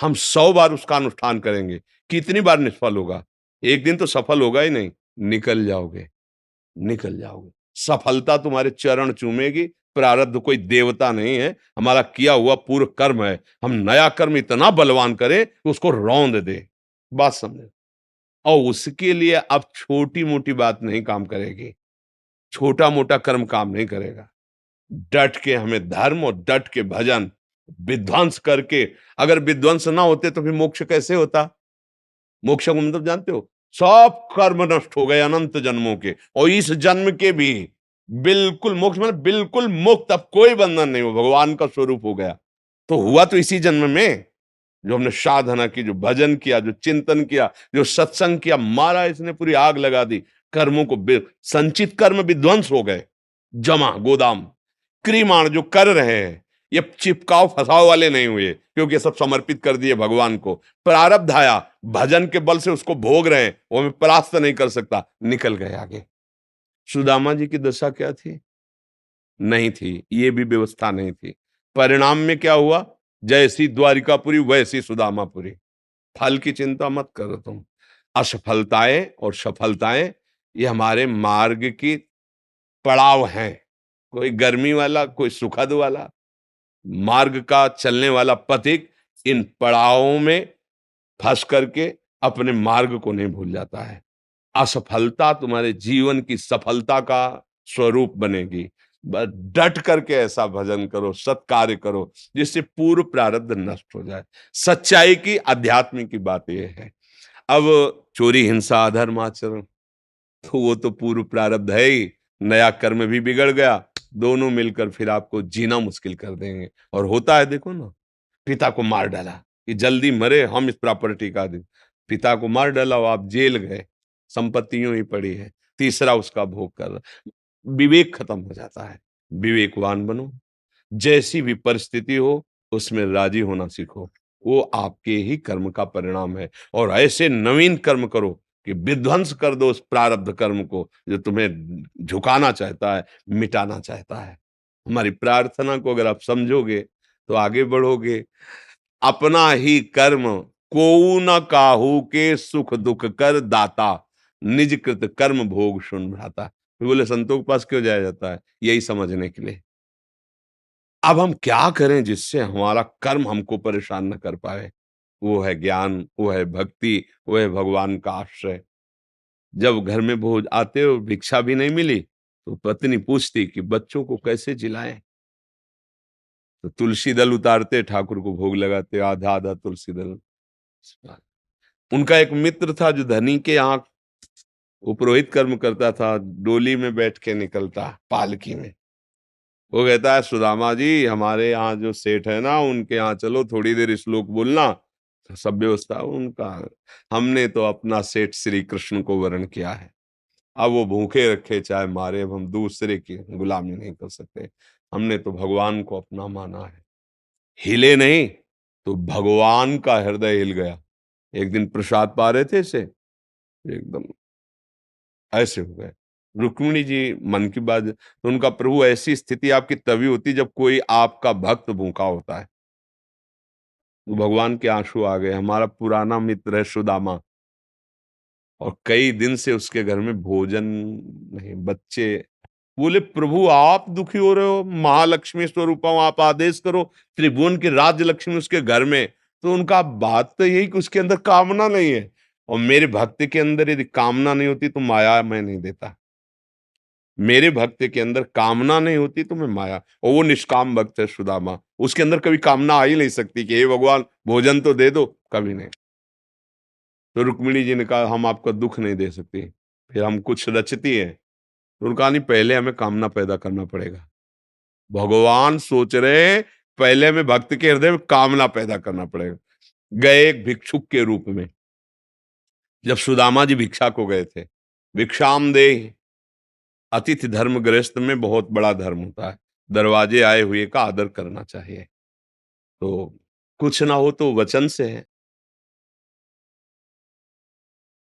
हम 100 बार उसका अनुष्ठान करेंगे, कितनी बार निष्फल होगा? एक दिन तो सफल होगा ही नहीं, निकल जाओगे, निकल जाओगे। सफलता तुम्हारे चरण चूमेगी, प्रारब्ध कोई देवता नहीं है, हमारा किया हुआ पूर्व कर्म है। हम नया कर्म इतना बलवान करें कि उसको रौंद दे। बात समझे? और उसके लिए अब छोटी-मोटी बात नहीं काम करेगी, छोटा-मोटा कर्म काम नहीं करेगा। डट के हमें धर्म और डट के भजन, विध्वंस करके, अगर विध्वंस ना होते तो फिर मोक्ष कैसे होता? मोक्ष का मतलब जानते हो? सब कर्म नष्ट हो गए अनंत जन्मों के, और इस जन्म के भी बिल्कुल मोक्ष, मतलब बिल्कुल मुक्त, अब कोई बंधन नहीं हो, भगवान का स्वरूप हो गया। तो हुआ तो इसी जन्म में, जो हमने साधना की, जो भजन किया, जो चिंतन किया, जो सत्संग किया, मारा इसने पूरी आग लगा दी। कर्मों को संचित कर्म विध्वंस हो गए, जमा गोदाम। क्रियमाण जो कर रहे हैं, ये चिपकाव फसाव वाले नहीं हुए, क्योंकि ये सब समर्पित कर दिए भगवान को। प्रारब्ध आया, भजन के बल से उसको भोग रहे हैं, वो हमें परास्त नहीं कर सकता, निकल गए आगे। सुदामा जी की दशा क्या थी? नहीं थी, ये भी व्यवस्था नहीं थी। परिणाम में क्या हुआ? जैसी द्वारिकापुरी वैसी सुदामापुरी। फल की चिंता मत करो तुम। असफलताएं और सफलताएं, ये हमारे मार्ग की पड़ाव हैं। कोई गर्मी वाला, कोई सुखद वाला, मार्ग का चलने वाला पथिक इन पड़ावों में फंस करके अपने मार्ग को नहीं भूल जाता है। असफलता तुम्हारे जीवन की सफलता का स्वरूप बनेगी। बस डट करके ऐसा भजन करो, सत्कार्य करो, जिससे पूर्व प्रारब्ध नष्ट हो जाए। सच्चाई की, अध्यात्म की बात यह है। अब चोरी, हिंसा, अधर्म आचरण, तो वो तो पूर्व प्रारब्ध है ही, नया कर्म भी बिगड़ गया, दोनों मिलकर फिर आपको जीना मुश्किल कर देंगे। और होता है, देखो ना, पिता को मार डाला कि जल्दी मरे, हम इस प्रॉपर्टी का दे। पिता को मार डाला और आप जेल गए, संपत्ति यूं ही पड़ी है, तीसरा उसका भोग कर रहा। विवेक खत्म हो जाता है। विवेकवान बनो, जैसी भी परिस्थिति हो उसमें राजी होना सीखो, वो आपके ही कर्म का परिणाम है। और ऐसे नवीन कर्म करो कि विध्वंस कर दो उस प्रारब्ध कर्म को, जो तुम्हें झुकाना चाहता है, मिटाना चाहता है। हमारी प्रार्थना को अगर आप समझोगे तो आगे बढ़ोगे। अपना ही कर्म कोऊ न काहू के, सुख दुख कर दाता, निज कृत कर्म भोग सुन भ्राता। फिर बोले संतों के पास क्यों जाया जाता है? यही समझने के लिए। अब हम क्या करें जिससे हमारा कर्म हमको परेशान न कर पाए? वो है ज्ञान, वो है भक्ति, वो है भगवान का आश्रय। जब घर में भोज आते और भिक्षा भी नहीं मिली, तो पत्नी पूछती कि बच्चों को कैसे जिलाएं? तो तुलसी दल उतारते, ठाकुर को भोग लगाते, आधा आधा तुलसी दल। उनका एक मित्र था जो धनी के यहाँ वो पुरोहित कर्म करता था, डोली में बैठ के निकलता, पालकी में। वो कहता है, सुदामा जी हमारे यहाँ जो सेठ है ना, उनके यहाँ चलो, थोड़ी देर श्लोक बोलना। तो सब व्यवस्था उनका, हमने तो अपना सेठ श्री कृष्ण को वरण किया है। अब वो भूखे रखे चाहे मारे, अब हम दूसरे की गुलामी नहीं कर सकते। हमने तो भगवान को अपना माना है। हिले नहीं तो भगवान का हृदय हिल गया। एक दिन प्रसाद पा रहे थे से, एकदम ऐसे हो गए। रुक्मिणी जी, मन की बात, तो उनका प्रभु, ऐसी स्थिति आपकी तभी होती जब कोई आपका भक्त भूखा होता है। तो भगवान के आंसू आ गए। हमारा पुराना मित्र है सुदामा, और कई दिन से उसके घर में भोजन नहीं, बच्चे। बोले, प्रभु आप दुखी हो रहे हो, महालक्ष्मी स्वरूपम, आप आदेश करो, त्रिभुवन की राज्य लक्ष्मी उसके घर में। तो उनका बात तो यही कि उसके अंदर कामना नहीं है, और मेरे भक्त के अंदर यदि कामना नहीं होती तो माया मैं नहीं देता। मेरे भक्त के अंदर कामना नहीं होती तो मैं माया, और वो निष्काम भक्त है सुदामा, उसके अंदर कभी कामना आ ही नहीं सकती कि हे भगवान भोजन तो दे दो, कभी नहीं। तो रुक्मिणी जी ने कहा, हम आपका दुख नहीं दे सकते। फिर हम कुछ रचती है, तो उन्होंने कहा, नहीं, पहले हमें कामना पैदा करना पड़ेगा। भगवान सोच रहे हैं, पहले हमें भक्त के हृदय में कामना पैदा करना पड़ेगा। गए एक भिक्षुक के रूप में, जब सुदामा जी भिक्षा को गए थे, भिक्षाम दे, अतिथि धर्म गृहस्थ में बहुत बड़ा धर्म होता है, दरवाजे आए हुए का आदर करना चाहिए। तो कुछ ना हो तो वचन से है,